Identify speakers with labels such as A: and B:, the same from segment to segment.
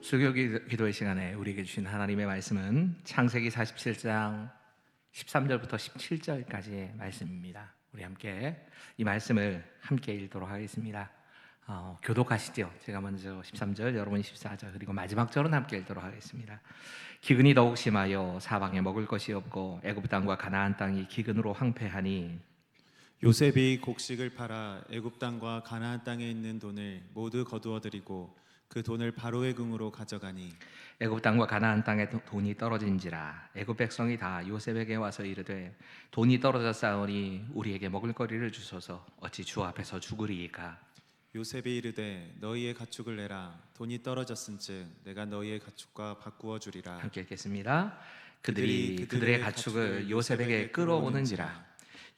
A: 수요 기도의 시간에 우리에게 주신 하나님의 말씀은 창세기 47장 13절부터 17절까지의 말씀입니다. 우리 함께 이 말씀을 함께 읽도록 하겠습니다. 교독하시죠. 제가 먼저 13절, 여러분이 14절, 그리고 마지막 절은 함께 읽도록 하겠습니다. 기근이 더욱 심하여 사방에 먹을 것이 없고 애굽 땅과 가나안 땅이 기근으로 황폐하니
B: 요셉이 곡식을 팔아 애굽 땅과 가나안 땅에 있는 돈을 모두 거두어들이고 그 돈을 바로의 궁으로 가져가니
A: 애굽 땅과 가나안 땅에 돈이 떨어진지라 애굽 백성이 다 요셉에게 와서 이르되 돈이 떨어졌사오니 우리에게 먹을 거리를 주소서 어찌 주 앞에서 죽으리이까.
B: 요셉이 이르되 너희의 가축을 내라 돈이 떨어졌은즉 내가 너희의 가축과 바꾸어 주리라.
A: 함께 읽겠습니다. 그들이 그들의 가축을 요셉에게 끌어오는지라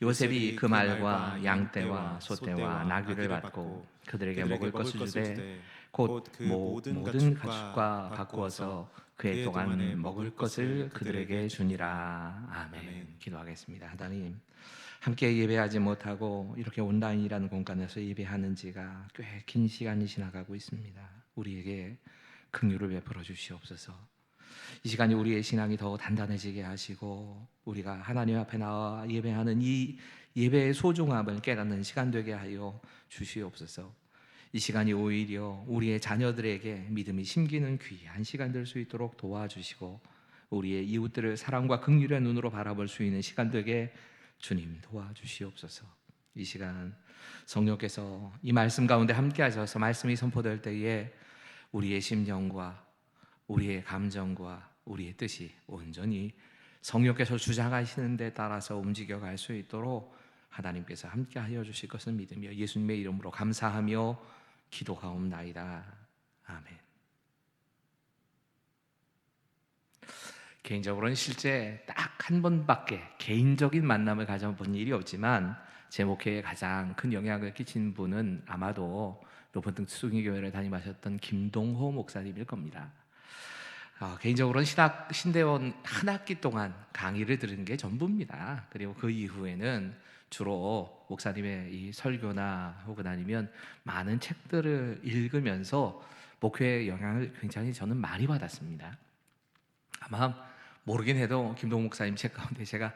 A: 요셉이 그 말과 양떼와 소떼와 나귀를 받고 그들에게 먹을 것을 주되 곧 그 모든 가축과 바꾸어서 그의 동안 먹을 것을 그들에게 주니라. 아멘. 기도하겠습니다. 하나님, 함께 예배하지 못하고 이렇게 온라인이라는 공간에서 예배하는 지가 꽤 긴 시간이 지나가고 있습니다. 우리에게 긍휼을 베풀어 주시옵소서. 이 시간이 우리의 신앙이 더 단단해지게 하시고 우리가 하나님 앞에 나와 예배하는 이 예배의 소중함을 깨닫는 시간 되게 하여 주시옵소서. 이 시간이 오히려 우리의 자녀들에게 믿음이 심기는 귀한 시간 될 수 있도록 도와주시고 우리의 이웃들을 사랑과 긍휼의 눈으로 바라볼 수 있는 시간 되게 주님 도와주시옵소서. 이 시간 성령께서 이 말씀 가운데 함께 하셔서 말씀이 선포될 때에 우리의 심령과 우리의 감정과 우리의 뜻이 온전히 성령께서 주장하시는 데 따라서 움직여갈 수 있도록 하나님께서 함께 하여 주실 것을 믿으며 예수님의 이름으로 감사하며 기도하옵나이다. 아멘. 개인적으로는 실제 딱 한 번밖에 개인적인 만남을 가져본 일이 없지만 제 목회에 가장 큰 영향을 끼친 분은 아마도 로버트 수기교회를 담임하셨던 김동호 목사님일 겁니다. 개인적으로는 신대원 한 학기 동안 강의를 들은 게 전부입니다. 그리고 그 이후에는 주로 목사님의 이 설교나 혹은 아니면 많은 책들을 읽으면서 목회의 영향을 굉장히 저는 많이 받았습니다. 아마 모르긴 해도 김동호 목사님 책 가운데 제가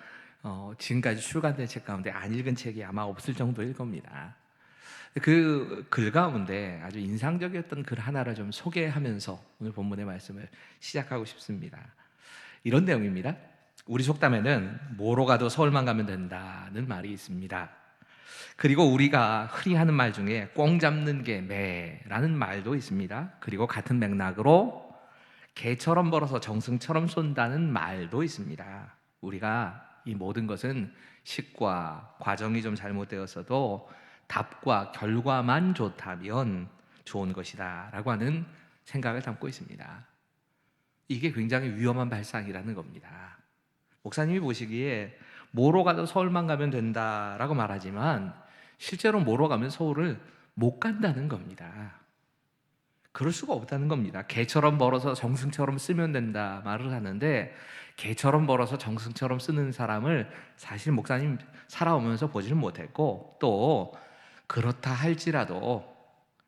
A: 지금까지 출간된 책 가운데 안 읽은 책이 아마 없을 정도일 겁니다. 그 글 가운데 아주 인상적이었던 글 하나를 좀 소개하면서 오늘 본문의 말씀을 시작하고 싶습니다. 이런 내용입니다. 우리 속담에는 뭐로 가도 서울만 가면 된다는 말이 있습니다. 그리고 우리가 흔히 하는 말 중에 꽁 잡는 게 매라는 말도 있습니다. 그리고 같은 맥락으로 개처럼 벌어서 정승처럼 쏜다는 말도 있습니다. 우리가 이 모든 것은 식과 과정이 좀 잘못되었어도 답과 결과만 좋다면 좋은 것이다 라고 하는 생각을 담고 있습니다. 이게 굉장히 위험한 발상이라는 겁니다. 목사님이 보시기에 뭐로 가도 서울만 가면 된다라고 말하지만 실제로 뭐로 가면 서울을 못 간다는 겁니다. 그럴 수가 없다는 겁니다. 개처럼 벌어서 정승처럼 쓰면 된다 말을 하는데 개처럼 벌어서 정승처럼 쓰는 사람을 사실 목사님 살아오면서 보지는 못했고 또 그렇다 할지라도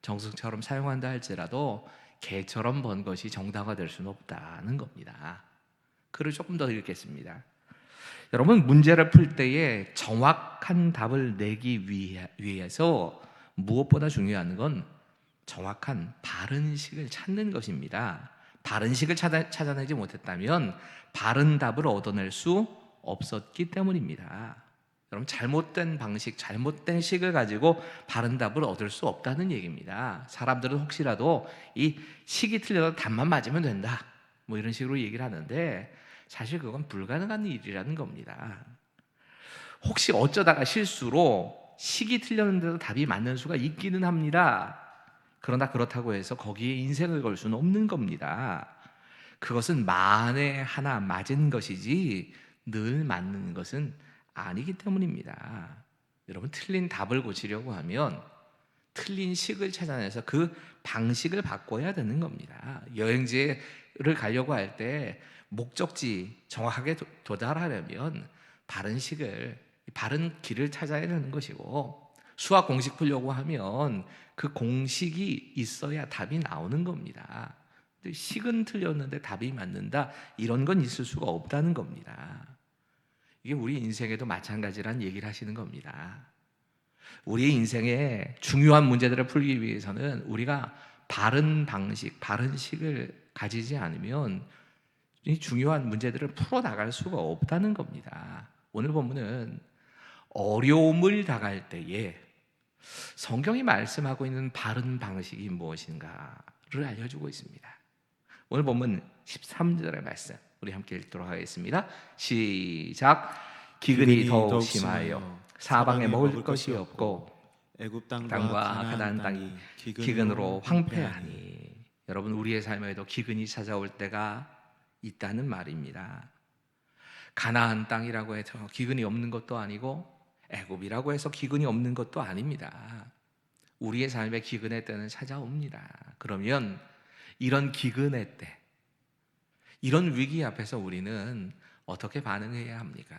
A: 정승처럼 사용한다 할지라도 개처럼 번 것이 정당화될 수는 없다는 겁니다. 글을 조금 더 읽겠습니다. 여러분, 문제를 풀 때에 정확한 답을 내기 위해서 무엇보다 중요한 건 정확한 바른 식을 찾는 것입니다. 바른 식을 찾아내지 못했다면 바른 답을 얻어낼 수 없었기 때문입니다. 여러분, 잘못된 방식, 잘못된 식을 가지고 바른 답을 얻을 수 없다는 얘기입니다. 사람들은 혹시라도 이 식이 틀려도 답만 맞으면 된다 뭐 이런 식으로 얘기를 하는데 사실 그건 불가능한 일이라는 겁니다. 혹시 어쩌다가 실수로 식이 틀렸는데도 답이 맞는 수가 있기는 합니다. 그러나 그렇다고 해서 거기에 인생을 걸 수는 없는 겁니다. 그것은 만에 하나 맞은 것이지 늘 맞는 것은 아니기 때문입니다. 여러분, 틀린 답을 고치려고 하면 틀린 식을 찾아내서 그 방식을 바꿔야 되는 겁니다. 여행지를 가려고 할 때 목적지 정확하게 도달하려면 바른 길을 찾아야 되는 것이고 수학 공식 풀려고 하면 그 공식이 있어야 답이 나오는 겁니다. 근데 식은 틀렸는데 답이 맞는다, 이런 건 있을 수가 없다는 겁니다. 이게 우리 인생에도 마찬가지란 얘기를 하시는 겁니다. 우리 인생의 중요한 문제들을 풀기 위해서는 우리가 바른 방식, 바른 식을 가지지 않으면 이 중요한 문제들을 풀어나갈 수가 없다는 겁니다. 오늘 본문은 어려움을 당할 때에 성경이 말씀하고 있는 바른 방식이 무엇인가를 알려주고 있습니다. 오늘 본문 13절의 말씀 우리 함께 읽도록 하겠습니다. 시작. 기근이 더욱 심하여 사방에 먹을 것이 없고
B: 애굽
A: 땅과
B: 땅과
A: 가나안 땅이 기근으로 황폐하니. 여러분, 우리의 삶에도 기근이 찾아올 때가 있다는 말입니다. 가나안 땅이라고 해서 기근이 없는 것도 아니고 애굽이라고 해서 기근이 없는 것도 아닙니다. 우리의 삶에 기근의 때는 찾아옵니다. 그러면 이런 기근의 때, 이런 위기 앞에서 우리는 어떻게 반응해야 합니까?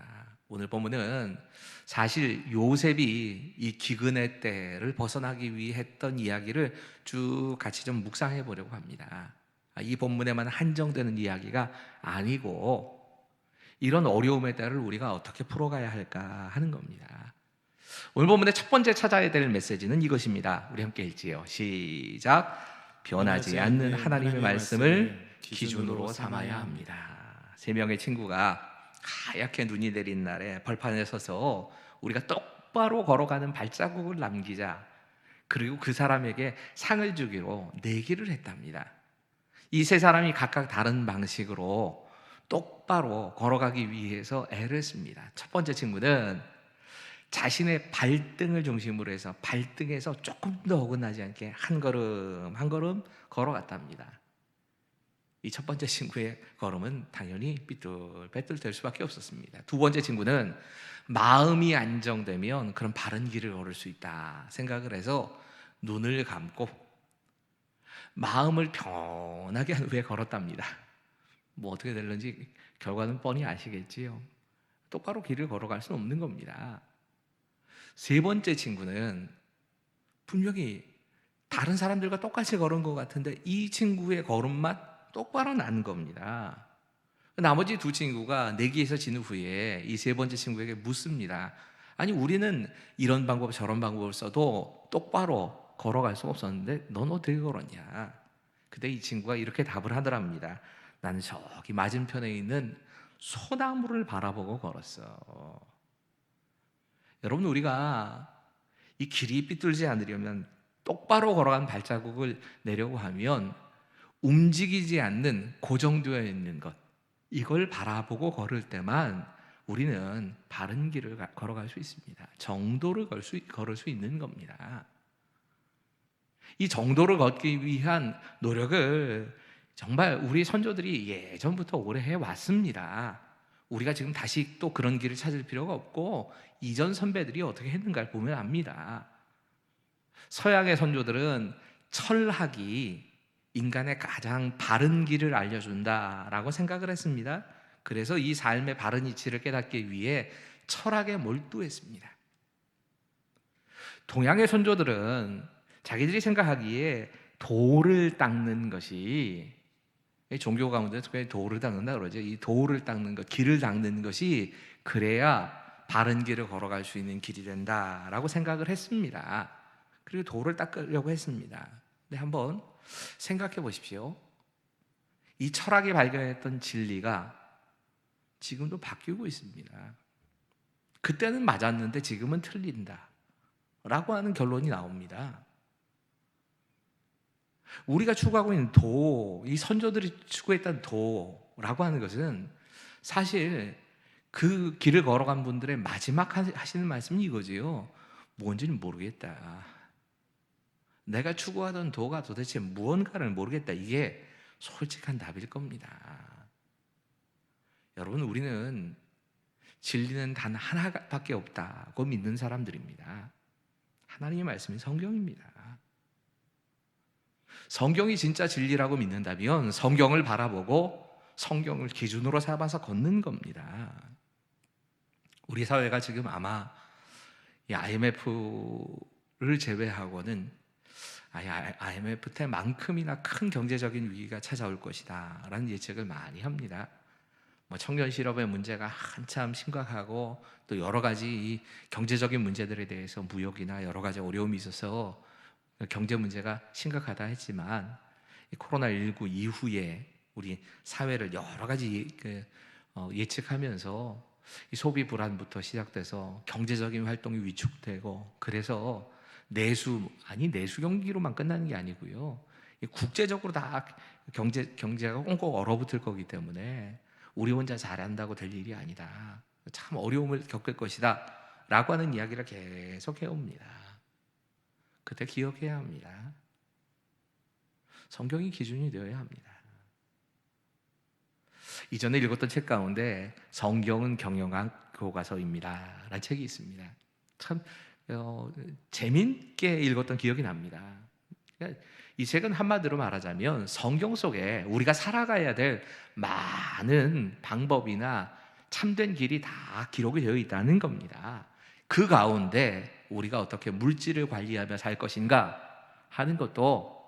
A: 오늘 본문은 사실 요셉이 이 기근의 때를 벗어나기 위해 했던 이야기를 쭉 같이 좀 묵상해 보려고 합니다. 이 본문에만 한정되는 이야기가 아니고 이런 어려움의 때를 우리가 어떻게 풀어가야 할까 하는 겁니다. 오늘 본문의 첫 번째 찾아야 될 메시지는 이것입니다. 우리 함께 읽지요. 시작. 변하지 않는 하나님의 말씀을 기준으로 삼아야 합니다. 세 명의 친구가 하얗게 눈이 내린 날에 벌판에 서서 우리가 똑바로 걸어가는 발자국을 남기자, 그리고 그 사람에게 상을 주기로 내기를 했답니다. 이 세 사람이 각각 다른 방식으로 똑바로 걸어가기 위해서 애를 씁니다. 첫 번째 친구는 자신의 발등을 중심으로 해서 발등에서 조금 더 어긋나지 않게 한 걸음 한 걸음 걸어갔답니다. 이 첫 번째 친구의 걸음은 당연히 삐뚤빼뚤 될 수밖에 없었습니다. 두 번째 친구는 마음이 안정되면 그런 바른 길을 걸을 수 있다 생각을 해서 눈을 감고 마음을 편하게 한 후에 걸었답니다. 뭐 어떻게 될는지 결과는 뻔히 아시겠지요. 똑바로 길을 걸어갈 수는 없는 겁니다. 세 번째 친구는 분명히 다른 사람들과 똑같이 걸은 것 같은데 이 친구의 걸음만 똑바로 난 겁니다. 나머지 두 친구가 내기에서 진 후에 이 세 번째 친구에게 묻습니다. 아니, 우리는 이런 방법 저런 방법을 써도 똑바로 걸어갈 수 없었는데 넌 어떻게 걸었냐? 그때 이 친구가 이렇게 답을 하더랍니다. 나는 저기 맞은편에 있는 소나무를 바라보고 걸었어. 여러분, 우리가 이 길이 삐뚤지 않으려면, 똑바로 걸어간 발자국을 내려고 하면 움직이지 않는 고정되어 있는 것, 이걸 바라보고 걸을 때만 우리는 바른 길을 걸어갈 수 있습니다. 정도를 걸을 수 있는 겁니다. 이 정도를 걷기 위한 노력을 정말 우리 선조들이 예전부터 오래 해왔습니다. 우리가 지금 다시 또 그런 길을 찾을 필요가 없고 이전 선배들이 어떻게 했는가를 보면 압니다. 서양의 선조들은 철학이 인간의 가장 바른 길을 알려준다라고 생각을 했습니다. 그래서 이 삶의 바른 이치를 깨닫기 위해 철학에 몰두했습니다. 동양의 선조들은 자기들이 생각하기에 돌을 닦는 것이, 종교 가운데 특별히 돌을 닦는다 그러죠. 이 돌을 닦는 것, 길을 닦는 것이 그래야 바른 길을 걸어갈 수 있는 길이 된다라고 생각을 했습니다. 그리고 돌을 닦으려고 했습니다. 근데 한번 생각해 보십시오. 이 철학이 발견했던 진리가 지금도 바뀌고 있습니다. 그때는 맞았는데 지금은 틀린다 라고 하는 결론이 나옵니다. 우리가 추구하고 있는 도, 이 선조들이 추구했던 도라고 하는 것은 사실 그 길을 걸어간 분들의 마지막 하시는 말씀이 이거지요. 뭔지는 모르겠다. 내가 추구하던 도가 도대체 무언가를 모르겠다. 이게 솔직한 답일 겁니다. 여러분, 우리는 진리는 단 하나밖에 없다고 믿는 사람들입니다. 하나님의 말씀이 성경입니다. 성경이 진짜 진리라고 믿는다면 성경을 바라보고 성경을 기준으로 삼아서 걷는 겁니다. 우리 사회가 지금 아마 이 IMF를 제외하고는 IMF 때만큼이나 큰 경제적인 위기가 찾아올 것이다 라는 예측을 많이 합니다. 뭐 청년 실업의 문제가 한참 심각하고 또 여러 가지 이 경제적인 문제들에 대해서 무역이나 여러 가지 어려움이 있어서 경제 문제가 심각하다 했지만 이 코로나19 이후에 우리 사회를 여러 가지 예측하면서 이 소비 불안부터 시작돼서 경제적인 활동이 위축되고 그래서 내수 경기로만 끝나는 게 아니고요. 이 국제적으로 다 경제가 꽁꽁 얼어붙을 거기 때문에 우리 혼자 잘한다고 될 일이 아니다. 참 어려움을 겪을 것이다. 라고 하는 이야기를 계속 해옵니다. 그때 기억해야 합니다. 성경이 기준이 되어야 합니다. 이전에 읽었던 책 가운데 성경은 경영학 교과서입니다 라는 책이 있습니다. 참 재밌게 읽었던 기억이 납니다. 그러니까 이 책은 한마디로 말하자면 성경 속에 우리가 살아가야 될 많은 방법이나 참된 길이 다 기록이 되어 있다는 겁니다. 그 가운데 우리가 어떻게 물질을 관리하며 살 것인가 하는 것도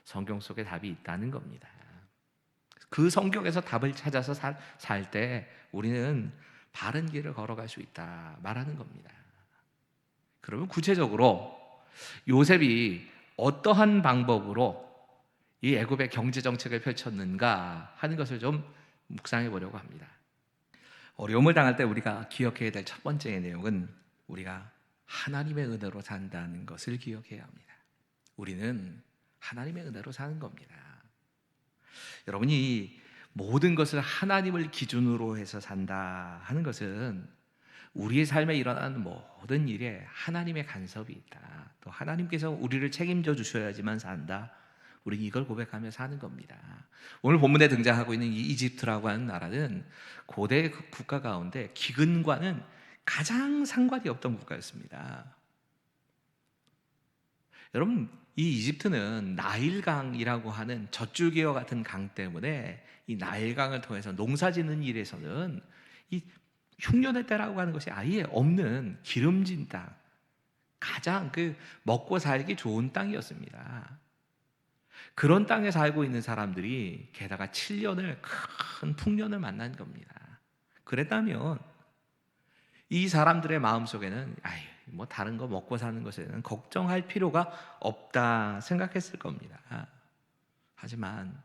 A: 성경 속에 답이 있다는 겁니다. 그 성경에서 답을 찾아서 살 때 우리는 바른 길을 걸어갈 수 있다 말하는 겁니다. 그러면 구체적으로 요셉이 어떠한 방법으로 이 애굽의 경제 정책을 펼쳤는가 하는 것을 좀 묵상해 보려고 합니다. 어려움을 당할 때 우리가 기억해야 될 첫 번째 내용은 우리가 하나님의 은혜로 산다는 것을 기억해야 합니다. 우리는 하나님의 은혜로 사는 겁니다. 여러분이 모든 것을 하나님을 기준으로 해서 산다 하는 것은 우리의 삶에 일어나는 모든 일에 하나님의 간섭이 있다. 또 하나님께서 우리를 책임져 주셔야지만 산다. 우리는 이걸 고백하며 사는 겁니다. 오늘 본문에 등장하고 있는 이 이집트라고 하는 나라는 고대 국가 가운데 기근과는 가장 상관이 없던 국가였습니다. 여러분, 이 이집트는 나일강이라고 하는 젖줄기와 같은 강 때문에 이 나일강을 통해서 농사짓는 일에서는 이 흉년의 때라고 하는 것이 아예 없는 기름진 땅, 가장 먹고 살기 좋은 땅이었습니다. 그런 땅에 살고 있는 사람들이 게다가 7년을 큰 풍년을 만난 겁니다. 그랬다면 이 사람들의 마음속에는 뭐 다른 거 먹고 사는 것에는 걱정할 필요가 없다 생각했을 겁니다. 하지만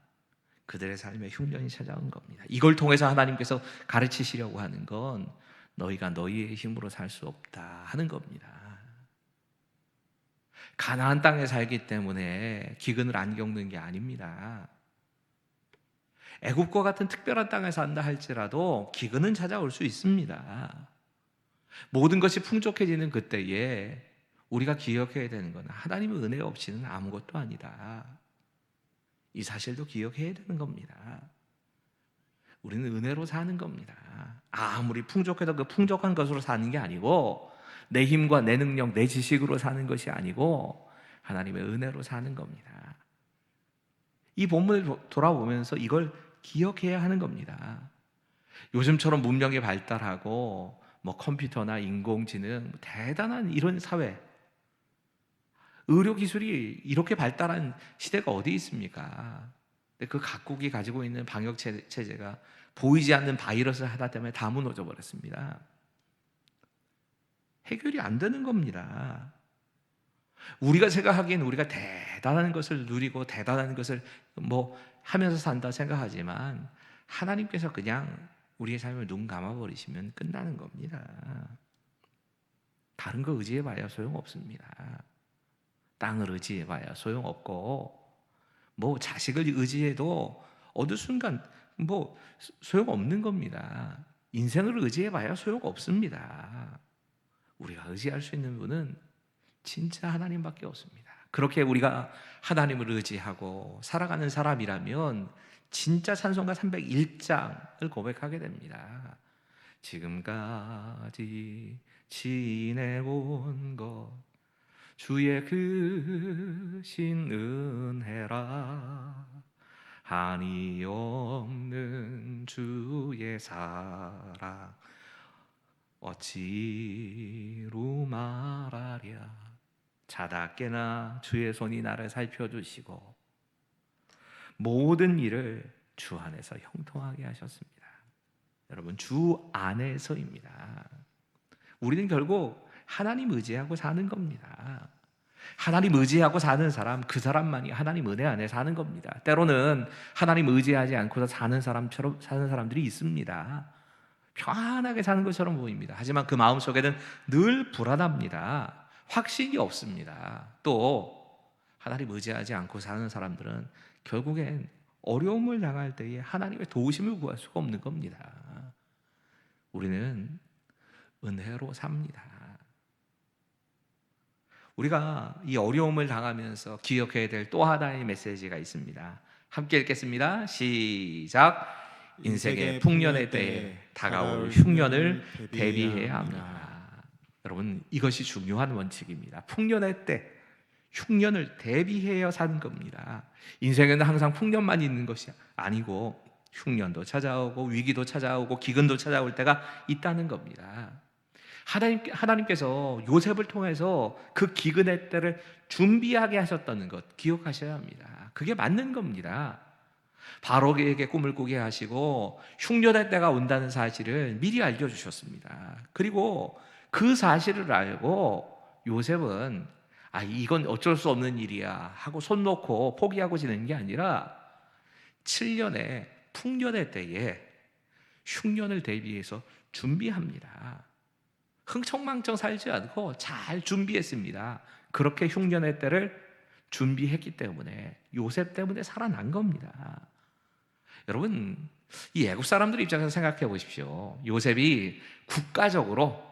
A: 그들의 삶에 흉년이 찾아온 겁니다. 이걸 통해서 하나님께서 가르치시려고 하는 건 너희가 너희의 힘으로 살 수 없다 하는 겁니다. 가나안 땅에 살기 때문에 기근을 안 겪는 게 아닙니다. 애굽과 같은 특별한 땅에 산다 할지라도 기근은 찾아올 수 있습니다. 모든 것이 풍족해지는 그때에 우리가 기억해야 되는 건 하나님의 은혜 없이는 아무것도 아니다. 이 사실도 기억해야 되는 겁니다. 우리는 은혜로 사는 겁니다. 아무리 풍족해도 그 풍족한 것으로 사는 게 아니고 내 힘과 내 능력, 내 지식으로 사는 것이 아니고 하나님의 은혜로 사는 겁니다. 이 본문을 돌아보면서 이걸 기억해야 하는 겁니다. 요즘처럼 문명이 발달하고 뭐 컴퓨터나 인공지능 대단한 이런 사회, 의료기술이 이렇게 발달한 시대가 어디 있습니까? 근데 그 각국이 가지고 있는 방역 체제가 보이지 않는 바이러스 하나 때문에 다 무너져 버렸습니다. 해결이 안 되는 겁니다. 우리가 생각하기엔 우리가 대단한 것을 누리고 대단한 것을 뭐 하면서 산다 생각하지만 하나님께서 그냥 우리의 삶을 눈 감아버리시면 끝나는 겁니다. 다른 거 의지해봐야 소용없습니다. 땅을 의지해봐야 소용없고 뭐 자식을 의지해도 어느 순간 뭐 소용없는 겁니다. 인생을 의지해봐야 소용없습니다. 우리가 의지할 수 있는 분은 진짜 하나님밖에 없습니다. 그렇게 우리가 하나님을 의지하고 살아가는 사람이라면 진짜 찬송가 301장을 고백하게 됩니다. 지금까지 지내온 것 주의 크신 은혜라 한이 없는 주의 사랑 어찌로 말하랴. 자다 깨나 주의 손이 나를 살펴주시고 모든 일을 주 안에서 형통하게 하셨습니다. 여러분, 주 안에서입니다. 우리는 결국 하나님 의지하고 사는 겁니다. 하나님 의지하고 사는 사람, 그 사람만이 하나님 은혜 안에 사는 겁니다. 때로는 하나님 의지하지 않고서 사는 사람들이 있습니다. 편안하게 사는 것처럼 보입니다. 하지만 그 마음속에는 늘 불안합니다. 확신이 없습니다. 또 하나님 의지하지 않고 사는 사람들은 결국엔 어려움을 당할 때에 하나님의 도우심을 구할 수가 없는 겁니다. 우리는 은혜로 삽니다. 우리가 이 어려움을 당하면서 기억해야 될 또 하나의 메시지가 있습니다. 함께 읽겠습니다. 시작. 인생의 풍년의 때에 다가올 흉년을 대비해야 합니다. 여러분, 이것이 중요한 원칙입니다. 풍년의 때, 흉년을 대비해야 사는 겁니다. 인생에는 항상 풍년만 있는 것이 아니고 흉년도 찾아오고 위기도 찾아오고 기근도 찾아올 때가 있다는 겁니다. 하나님께서 요셉을 통해서 그 기근의 때를 준비하게 하셨다는 것 기억하셔야 합니다. 그게 맞는 겁니다. 바로에게 꿈을 꾸게 하시고 흉년의 때가 온다는 사실을 미리 알려주셨습니다. 그리고 그 사실을 알고 요셉은 이건 어쩔 수 없는 일이야 하고 손 놓고 포기하고 지내는 게 아니라 7년의 풍년의 때에 흉년을 대비해서 준비합니다. 흥청망청 살지 않고 잘 준비했습니다. 그렇게 흉년의 때를 준비했기 때문에 요셉 때문에 살아난 겁니다. 여러분, 이 애굽 사람들 입장에서 생각해 보십시오. 요셉이 국가적으로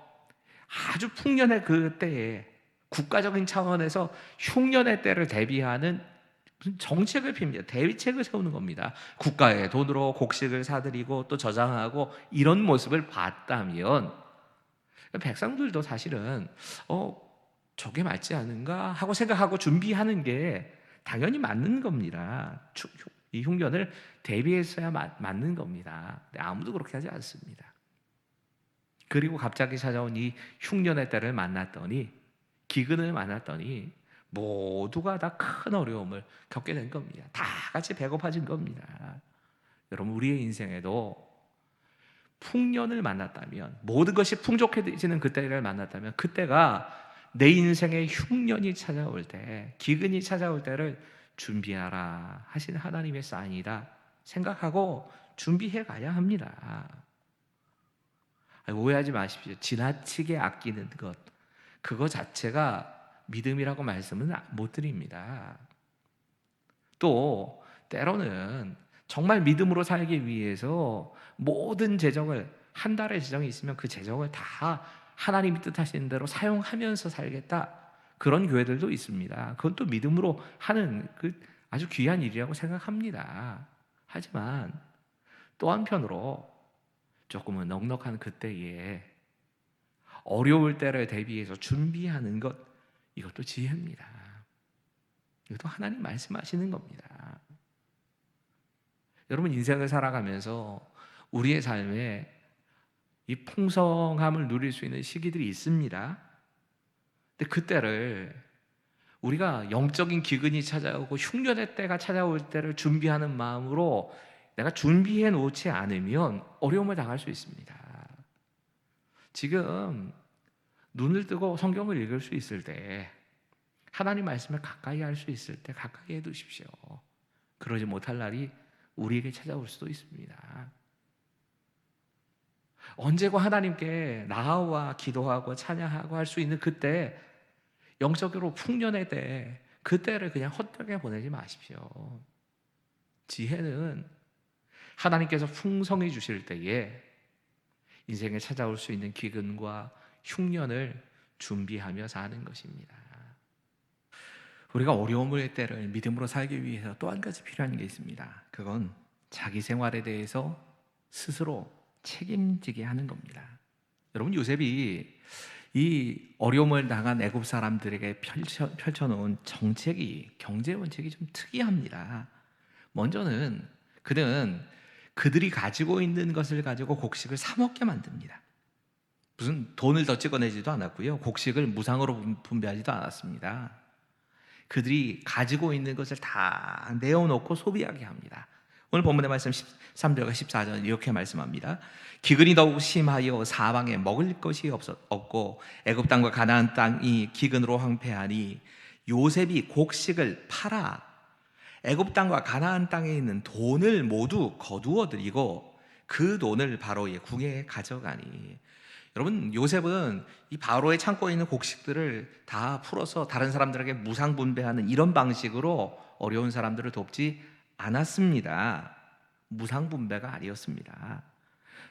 A: 아주 풍년의 그 때에 국가적인 차원에서 흉년의 때를 대비하는 무슨 정책을 핍니다. 대비책을 세우는 겁니다. 국가의 돈으로 곡식을 사들이고 또 저장하고 이런 모습을 봤다면 백성들도 사실은 저게 맞지 않은가 하고 생각하고 준비하는 게 당연히 맞는 겁니다. 이 흉년을 대비했어야 맞는 겁니다. 근데 아무도 그렇게 하지 않습니다. 그리고 갑자기 찾아온 이 흉년의 때를 만났더니, 기근을 만났더니 모두가 다 큰 어려움을 겪게 된 겁니다. 다 같이 배고파진 겁니다. 여러분, 우리의 인생에도 풍년을 만났다면, 모든 것이 풍족해지는 그때를 만났다면, 그때가 내 인생의 흉년이 찾아올 때, 기근이 찾아올 때를 준비하라 하신 하나님의 사인이다 생각하고 준비해 가야 합니다. 오해하지 마십시오. 지나치게 아끼는 것, 그거 자체가 믿음이라고 말씀은 못 드립니다. 또 때로는 정말 믿음으로 살기 위해서 모든 재정을, 한 달의 재정이 있으면 그 재정을 다 하나님이 뜻하시는 대로 사용하면서 살겠다, 그런 교회들도 있습니다. 그건 또 믿음으로 하는 그 아주 귀한 일이라고 생각합니다. 하지만 또 한편으로 조금은 넉넉한 그때에 어려울 때를 대비해서 준비하는 것, 이것도 지혜입니다. 이것도 하나님 말씀하시는 겁니다. 여러분, 인생을 살아가면서 우리의 삶에 이 풍성함을 누릴 수 있는 시기들이 있습니다. 근데 그때를 우리가 영적인 기근이 찾아오고 흉년의 때가 찾아올 때를 준비하는 마음으로 내가 준비해 놓지 않으면 어려움을 당할 수 있습니다. 지금 눈을 뜨고 성경을 읽을 수 있을 때, 하나님 말씀을 가까이 할 수 있을 때 가까이 해두십시오. 그러지 못할 날이 우리에게 찾아올 수도 있습니다. 언제고 하나님께 나아와 기도하고 찬양하고 할 수 있는 그때, 영적으로 풍년의 때, 그때를 그냥 헛되게 보내지 마십시오. 지혜는 하나님께서 풍성히 주실 때에 인생에 찾아올 수 있는 기근과 흉년을 준비하며 사는 것입니다. 우리가 어려움의 때를 믿음으로 살기 위해서 또 한 가지 필요한 게 있습니다. 그건 자기 생활에 대해서 스스로 책임지게 하는 겁니다. 여러분, 요셉이 이 어려움을 당한 애굽 사람들에게 펼쳐놓은 정책이, 경제 원칙이 좀 특이합니다. 먼저는 그는 그들이 가지고 있는 것을 가지고 곡식을 사 먹게 만듭니다. 무슨 돈을 더 찍어내지도 않았고요. 곡식을 무상으로 분배하지도 않았습니다. 그들이 가지고 있는 것을 다 내어놓고 소비하게 합니다. 오늘 본문의 말씀 13절과 14절 이렇게 말씀합니다. 기근이 더욱 심하여 사방에 먹을 것이 없고 애굽 땅과 가나안 땅이 기근으로 황폐하니 요셉이 곡식을 팔아 애굽 땅과 가나안 땅에 있는 돈을 모두 거두어 들이고 그 돈을 바로의 궁에 가져가니. 여러분, 요셉은 이 바로의 창고에 있는 곡식들을 다 풀어서 다른 사람들에게 무상 분배하는 이런 방식으로 어려운 사람들을 돕지 않았습니다. 무상 분배가 아니었습니다.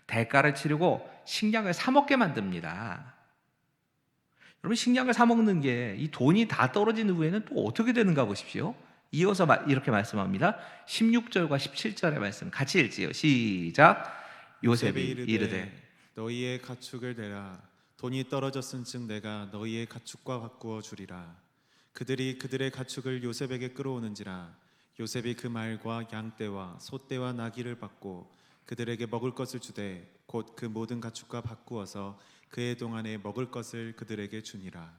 A: 대가를 치르고 식량을 사 먹게 만듭니다. 여러분, 식량을 사 먹는 게 이 돈이 다 떨어진 후에는 또 어떻게 되는가 보십시오. 이어서 이렇게 말씀합니다. 16절과 17절의 말씀 같이 읽지요. 시작. 요셉이 이르되
B: 너희의 가축을 내라. 돈이 떨어졌은즉 내가 너희의 가축과 바꾸어 주리라. 그들이 그들의 가축을 요셉에게 끌어오는지라. 요셉이 그 말과 양떼와 소떼와 나귀를 받고 그들에게 먹을 것을 주되 곧 그 모든 가축과 바꾸어서 그의 동안에 먹을 것을 그들에게 주니라.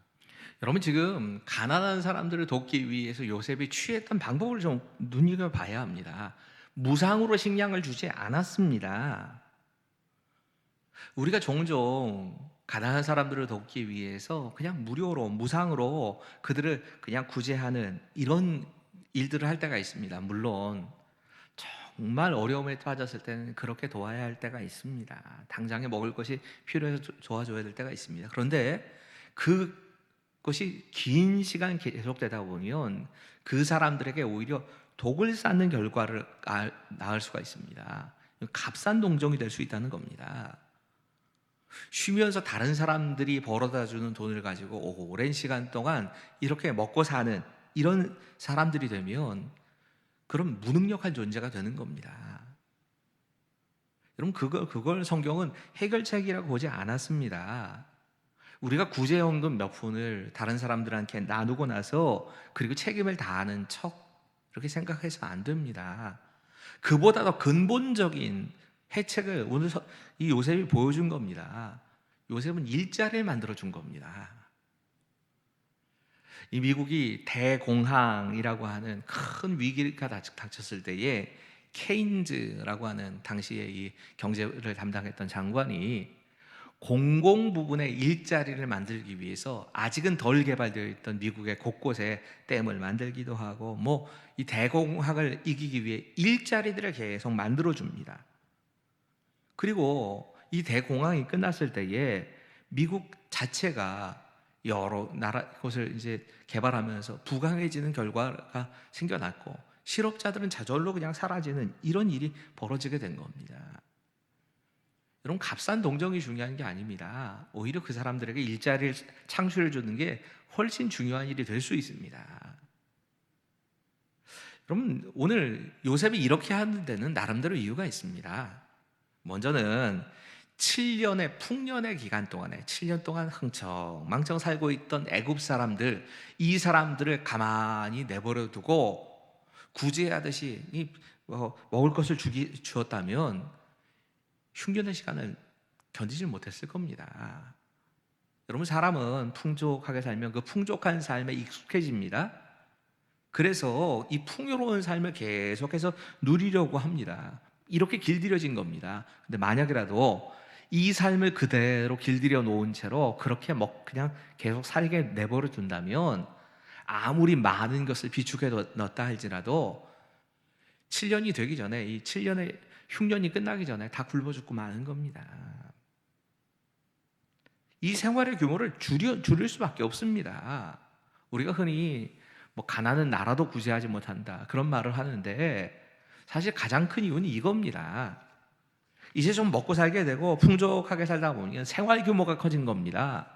A: 여러분, 지금 가난한 사람들을 돕기 위해서 요셉이 취했던 방법을 좀 눈여겨봐야 합니다. 무상으로 식량을 주지 않았습니다. 우리가 종종 가난한 사람들을 돕기 위해서 그냥 무료로 무상으로 그들을 그냥 구제하는 이런 일들을 할 때가 있습니다. 물론 정말 어려움에 빠졌을 때는 그렇게 도와야 할 때가 있습니다. 당장에 먹을 것이 필요해서 도와줘야 될 때가 있습니다. 그런데 그것이 긴 시간 계속되다 보면 그 사람들에게 오히려 독을 쌓는 결과를 낳을 수가 있습니다. 값싼 동정이 될 수 있다는 겁니다. 쉬면서 다른 사람들이 벌어다 주는 돈을 가지고 오랜 시간 동안 이렇게 먹고 사는 이런 사람들이 되면 그럼 무능력한 존재가 되는 겁니다. 여러분, 그걸 성경은 해결책이라고 보지 않았습니다. 우리가 구제연금 몇 푼을 다른 사람들한테 나누고 나서 그리고 책임을 다하는 척 그렇게 생각해서 안 됩니다. 그보다 더 근본적인 해책을 오늘 이 요셉이 보여준 겁니다. 요셉은 일자리를 만들어 준 겁니다. 이 미국이 대공황이라고 하는 큰 위기가 닥쳤을 때에 케인즈라고 하는 당시에 이 경제를 담당했던 장관이 공공 부분의 일자리를 만들기 위해서 아직은 덜 개발되어 있던 미국의 곳곳에 댐을 만들기도 하고 이 대공황을 이기기 위해 일자리들을 계속 만들어 줍니다. 그리고 이 대공황이 끝났을 때에 미국 자체가 여러 나라 곳을 이제 개발하면서 부강해지는 결과가 생겨났고 실업자들은 저절로 그냥 사라지는 이런 일이 벌어지게 된 겁니다. 여러분, 값싼 동정이 중요한 게 아닙니다. 오히려 그 사람들에게 일자리를 창출해 주는 게 훨씬 중요한 일이 될 수 있습니다. 여러분, 오늘 요셉이 이렇게 하는 데는 나름대로 이유가 있습니다. 먼저는 7년의 풍년의 기간 동안에 7년 동안 흥청망청 살고 있던 애굽 사람들, 이 사람들을 가만히 내버려 두고 구제하듯이 먹을 것을 주었다면 흉년의 시간을 견디질 못했을 겁니다. 여러분, 사람은 풍족하게 살면 그 풍족한 삶에 익숙해집니다. 그래서 이 풍요로운 삶을 계속해서 누리려고 합니다. 이렇게 길들여진 겁니다. 근데 만약이라도 이 삶을 그대로 길들여 놓은 채로 그렇게 그냥 계속 살게 내버려 둔다면 아무리 많은 것을 비축해 넣었다 할지라도 7년이 되기 전에 이 7년의 흉년이 끝나기 전에 다 굶어 죽고 마는 겁니다. 이 생활의 규모를 줄일 수밖에 없습니다. 우리가 흔히 가난은 나라도 구제하지 못한다 그런 말을 하는데 사실 가장 큰 이유는 이겁니다. 이제 좀 먹고 살게 되고 풍족하게 살다 보면 생활 규모가 커진 겁니다.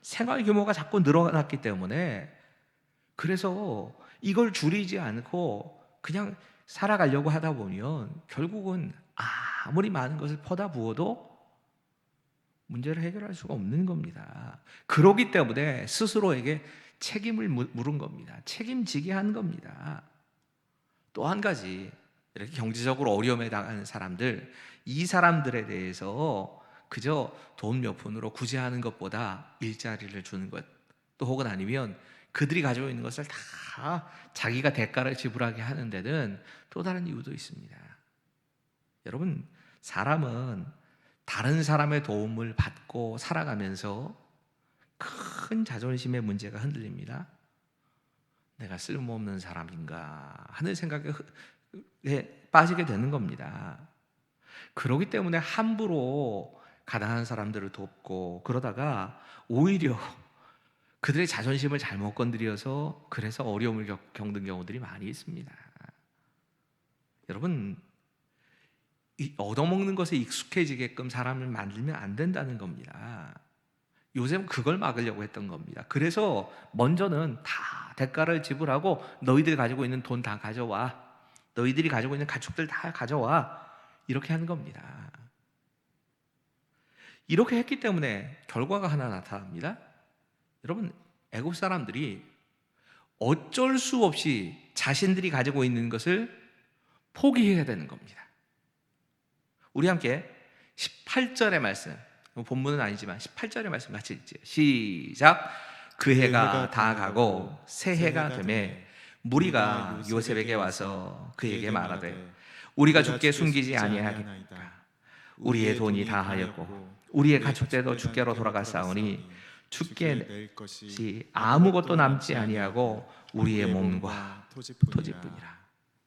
A: 생활 규모가 자꾸 늘어났기 때문에 그래서 이걸 줄이지 않고 그냥 살아가려고 하다 보면 결국은 아무리 많은 것을 퍼다 부어도 문제를 해결할 수가 없는 겁니다. 그렇기 때문에 스스로에게 책임을 물은 겁니다. 책임지게 한 겁니다. 또 한 가지, 이렇게 경제적으로 어려움에 당하는 사람들, 이 사람들에 대해서 그저 돈 몇 푼으로 구제하는 것보다 일자리를 주는 것, 또 혹은 아니면 그들이 가지고 있는 것을 다 자기가 대가를 지불하게 하는 데는 또 다른 이유도 있습니다. 여러분, 사람은 다른 사람의 도움을 받고 살아가면서 큰 자존심의 문제가 흔들립니다. 내가 쓸모없는 사람인가 하는 생각에 빠지게 되는 겁니다. 그렇기 때문에 함부로 가난한 사람들을 돕고 그러다가 오히려 그들의 자존심을 잘못 건드려서 그래서 어려움을 겪는 경우들이 많이 있습니다. 여러분, 이 얻어먹는 것에 익숙해지게끔 사람을 만들면 안 된다는 겁니다. 요셉은 그걸 막으려고 했던 겁니다. 그래서 먼저는 다 대가를 지불하고 너희들이 가지고 있는 돈 다 가져와, 너희들이 가지고 있는 가축들 다 가져와, 이렇게 하는 겁니다. 이렇게 했기 때문에 결과가 하나 나타납니다. 여러분, 애굽 사람들이 어쩔 수 없이 자신들이 가지고 있는 것을 포기해야 되는 겁니다. 우리 함께 18절의 말씀, 본문은 아니지만 18절의 말씀 같이 읽지요. 시작. 그 해가 다 가고 새 해가 되매 무리가 요셉에게 와서 그에게 말하되 우리가 주께 숨기지 아니하리까. 우리의 돈이 다하였고 우리의 가축들도 주께로 돌아갔사오니 주께 낼 것이 아무것도 남지 아니하고 우리의 몸과 토지뿐이라.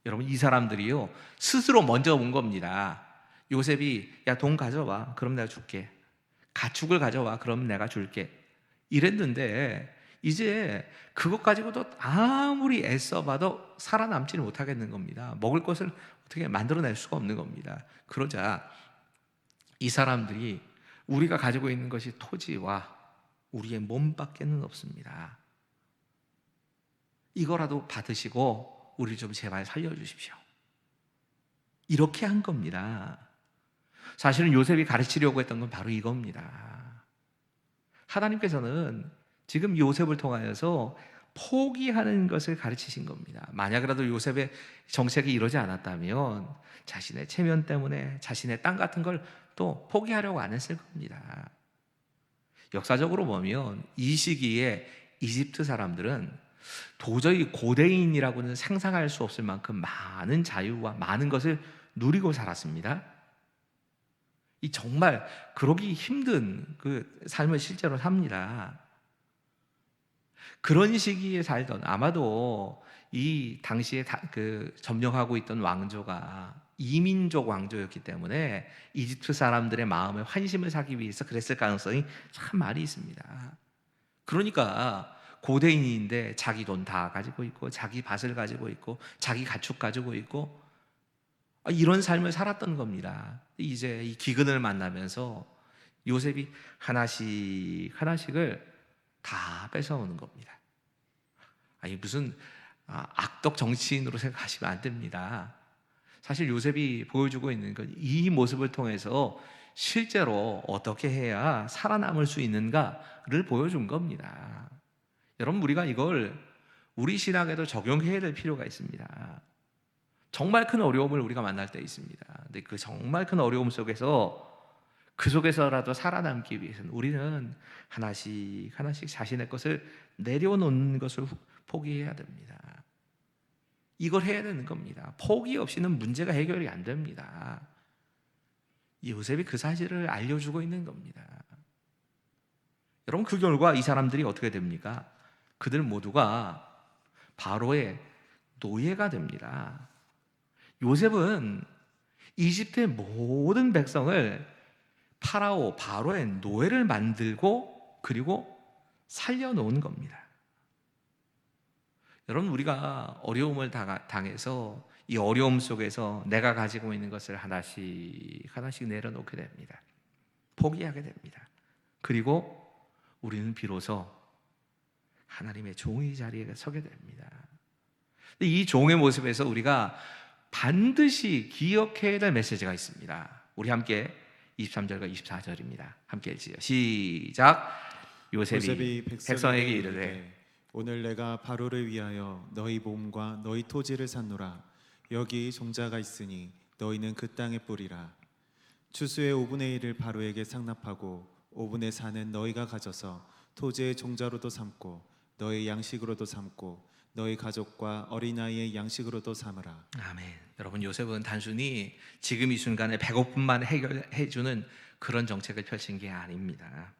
A: 여러분, 이 사람들이요 스스로 먼저 온 겁니다. 요셉이 야, 돈 가져와, 그럼 내가 줄게. 가축을 가져와, 그럼 내가 줄게. 이랬는데 이제 그것 가지고도 아무리 애써봐도 살아남지는 못하겠는 겁니다. 먹을 것을 어떻게 만들어낼 수가 없는 겁니다. 그러자 이 사람들이 우리가 가지고 있는 것이 토지와 우리의 몸밖에는 없습니다. 이거라도 받으시고 우리 좀 제발 살려주십시오. 이렇게 한 겁니다. 사실은 요셉이 가르치려고 했던 건 바로 이겁니다. 하나님께서는 지금 요셉을 통하여서 포기하는 것을 가르치신 겁니다. 만약이라도 요셉의 정책이 이러지 않았다면 자신의 체면 때문에 자신의 땅 같은 걸 또 포기하려고 안 했을 겁니다. 역사적으로 보면 이 시기에 이집트 사람들은 도저히 고대인이라고는 상상할 수 없을 만큼 많은 자유와 많은 것을 누리고 살았습니다. 이 정말 그러기 힘든 그 삶을 실제로 삽니다. 그런 시기에 살던, 아마도 이 당시에 그 점령하고 있던 왕조가 이민족 왕조였기 때문에 이집트 사람들의 마음에 환심을 사기 위해서 그랬을 가능성이 참 많이 있습니다. 그러니까 고대인인데 자기 돈 다 가지고 있고 자기 밭을 가지고 있고 자기 가축 가지고 있고 이런 삶을 살았던 겁니다. 이제 이 기근을 만나면서 요셉이 하나씩 하나씩을 다 뺏어오는 겁니다. 아니 무슨 악덕 정치인으로 생각하시면 안 됩니다. 사실 요셉이 보여주고 있는 건 이 모습을 통해서 실제로 어떻게 해야 살아남을 수 있는가를 보여준 겁니다. 여러분, 우리가 이걸 우리 신앙에도 적용해야 될 필요가 있습니다. 정말 큰 어려움을 우리가 만날 때 있습니다. 근데 그 정말 큰 어려움 속에서 그 속에서라도 살아남기 위해서는 우리는 하나씩 하나씩 자신의 것을 내려놓는 것을 포기해야 됩니다. 이걸 해야 되는 겁니다. 포기 없이는 문제가 해결이 안 됩니다. 요셉이 그 사실을 알려주고 있는 겁니다. 여러분, 그 결과 이 사람들이 어떻게 됩니까? 그들 모두가 바로의 노예가 됩니다. 요셉은 이집트의 모든 백성을 바로의 노예를 만들고 그리고 살려놓은 겁니다. 여러분, 우리가 어려움을 당해서 이 어려움 속에서 내가 가지고 있는 것을 하나씩 하나씩 내려놓게 됩니다. 포기하게 됩니다. 그리고 우리는 비로소 하나님의 종의 자리에 서게 됩니다. 이 종의 모습에서 우리가 반드시 기억해야 될 메시지가 있습니다. 우리 함께 23절과 24절입니다. 함께 읽지요. 시작. 요셉이 백성에게 이르되
B: 오늘 내가 바로를 위하여 너희 몸과 너희 토지를 샀노라. 여기 종자가 있으니 너희는 그 땅의 뿌리라. 추수의 5분의 1을 바로에게 상납하고 5분의 4는 너희가 가져서 토지의 종자로도 삼고 너희 양식으로도 삼고 너희 가족과 어린아이의 양식으로도 삼으라.
A: 아멘. 여러분, 요셉은 단순히 지금 이 순간에 배고픔만 해결해 주는 그런 정책을 펼친 게 아닙니다.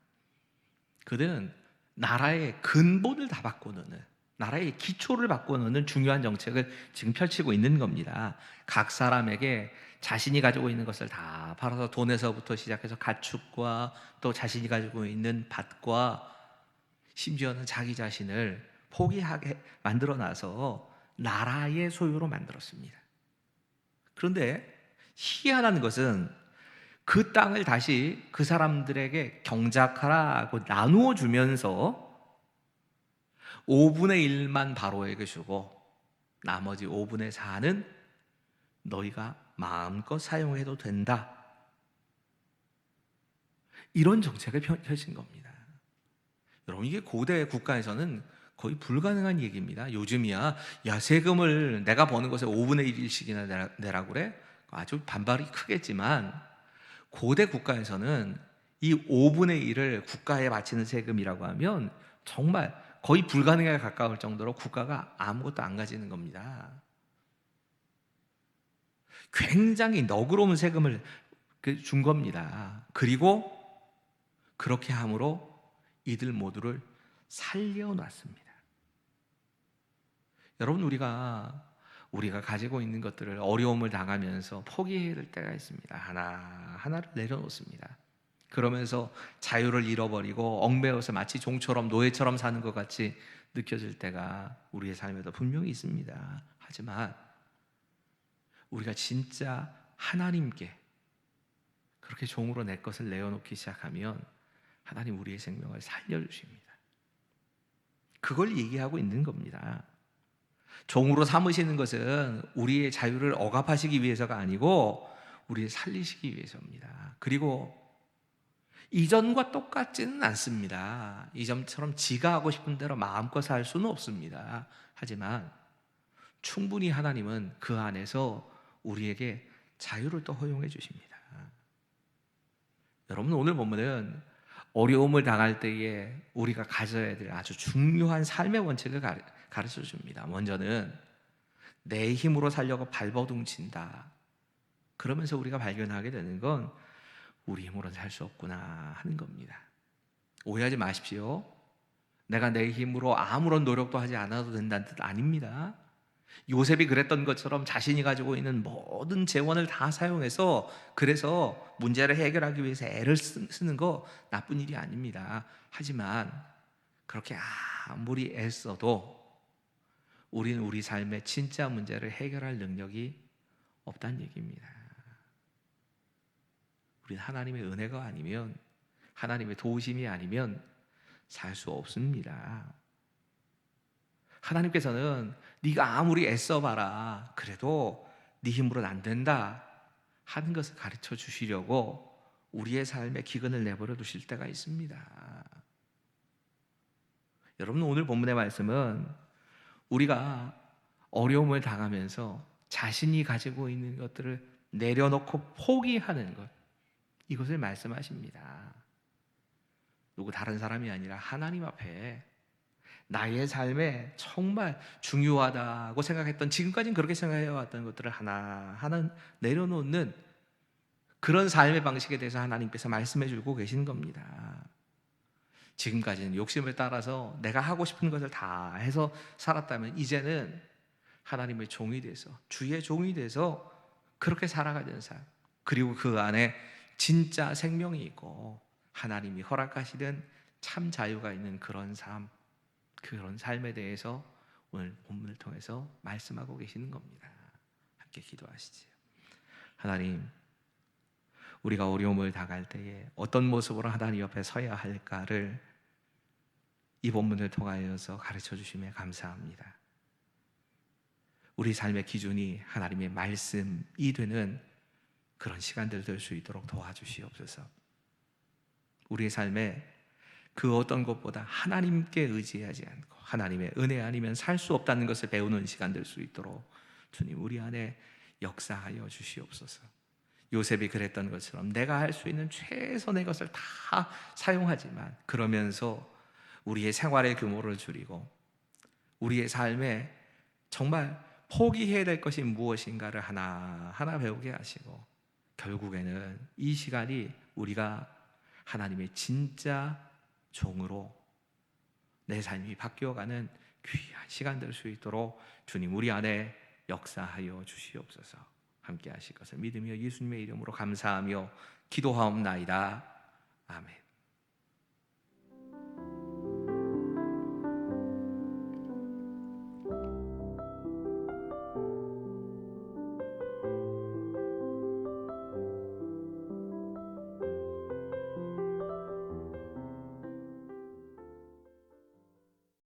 A: 그는 나라의 근본을 다 바꿔놓는, 나라의 기초를 바꿔놓는 중요한 정책을 지금 펼치고 있는 겁니다. 각 사람에게 자신이 가지고 있는 것을 다 팔아서, 돈에서부터 시작해서 가축과 또 자신이 가지고 있는 밭과 심지어는 자기 자신을 포기하게 만들어놔서 나라의 소유로 만들었습니다. 그런데 희한한 것은 그 땅을 다시 그 사람들에게 경작하라고 나누어 주면서 5분의 1만 바로에게 주고 나머지 5분의 4는 너희가 마음껏 사용해도 된다, 이런 정책을 펼친 겁니다. 여러분, 이게 고대 국가에서는 거의 불가능한 얘기입니다. 요즘이야 세금을 내가 버는 것의 5분의 1씩이나 내라고 그래? 아주 반발이 크겠지만 고대 국가에서는 이 5분의 1을 국가에 바치는 세금이라고 하면 정말 거의 불가능에 가까울 정도로 국가가 아무것도 안 가지는 겁니다. 굉장히 너그러운 세금을 준 겁니다. 그리고 그렇게 함으로 이들 모두를 살려놨습니다. 여러분, 우리가 가지고 있는 것들을 어려움을 당하면서 포기해야 될 때가 있습니다. 하나를 내려놓습니다. 그러면서 자유를 잃어버리고 얽매여서 마치 종처럼 노예처럼 사는 것 같이 느껴질 때가 우리의 삶에도 분명히 있습니다. 하지만 우리가 진짜 하나님께 그렇게 종으로 내 것을 내어놓기 시작하면 하나님 우리의 생명을 살려주십니다. 그걸 얘기하고 있는 겁니다. 종으로 삼으시는 것은 우리의 자유를 억압하시기 위해서가 아니고 우리를 살리시기 위해서입니다. 그리고 이전과 똑같지는 않습니다. 이전처럼 지가 하고 싶은 대로 마음껏 살 수는 없습니다. 하지만 충분히 하나님은 그 안에서 우리에게 자유를 또 허용해 주십니다. 여러분, 오늘 보면은 어려움을 당할 때에 우리가 가져야 될 아주 중요한 삶의 원칙을 가르쳐 줍니다. 먼저는 내 힘으로 살려고 발버둥친다. 그러면서 우리가 발견하게 되는 건 우리 힘으로는 살 수 없구나 하는 겁니다. 오해하지 마십시오. 내가 내 힘으로 아무런 노력도 하지 않아도 된다는 뜻 아닙니다. 요셉이 그랬던 것처럼 자신이 가지고 있는 모든 재원을 다 사용해서 그래서 문제를 해결하기 위해서 애를 쓰는 거 나쁜 일이 아닙니다. 하지만 그렇게 아무리 애써도 우리는 우리 삶의 진짜 문제를 해결할 능력이 없다는 얘기입니다. 우리는 하나님의 은혜가 아니면, 하나님의 도우심이 아니면 살 수 없습니다. 하나님께서는 네가 아무리 애써봐라 그래도 네 힘으로는 안 된다 하는 것을 가르쳐 주시려고 우리의 삶에 기근을 내버려 두실 때가 있습니다. 여러분, 오늘 본문의 말씀은 우리가 어려움을 당하면서 자신이 가지고 있는 것들을 내려놓고 포기하는 것, 이것을 말씀하십니다. 누구 다른 사람이 아니라 하나님 앞에 나의 삶에 정말 중요하다고 생각했던, 지금까지는 그렇게 생각해왔던 것들을 하나하나 내려놓는 그런 삶의 방식에 대해서 하나님께서 말씀해 주고 계신 겁니다. 지금까지는 욕심을 따라서 내가 하고 싶은 것을 다 해서 살았다면 이제는 하나님의 종이 돼서, 주의 종이 돼서 그렇게 살아가는 삶, 그리고 그 안에 진짜 생명이 있고 하나님이 허락하시는 참 자유가 있는 그런 삶, 그런 삶에 대해서 오늘 본문을 통해서 말씀하고 계시는 겁니다. 함께 기도하시지요. 하나님, 우리가 어려움을 당할 때에 어떤 모습으로 하나님 옆에 서야 할까를 이 본문을 통하여서 가르쳐 주심에 감사합니다. 우리 삶의 기준이 하나님의 말씀이 되는 그런 시간들 될 수 있도록 도와주시옵소서. 우리의 삶에 그 어떤 것보다 하나님께 의지하지 않고 하나님의 은혜 아니면 살 수 없다는 것을 배우는 시간 될 수 있도록 주님 우리 안에 역사하여 주시옵소서. 요셉이 그랬던 것처럼 내가 할 수 있는 최선의 것을 다 사용하지만 그러면서 우리의 생활의 규모를 줄이고 우리의 삶에 정말 포기해야 될 것이 무엇인가를 하나하나 배우게 하시고 결국에는 이 시간이 우리가 하나님의 진짜 종으로 내 삶이 바뀌어가는 귀한 시간 될 수 있도록 주님 우리 안에 역사하여 주시옵소서. 함께 하실 것을 믿으며 예수님의 이름으로 감사하며 기도하옵나이다. 아멘.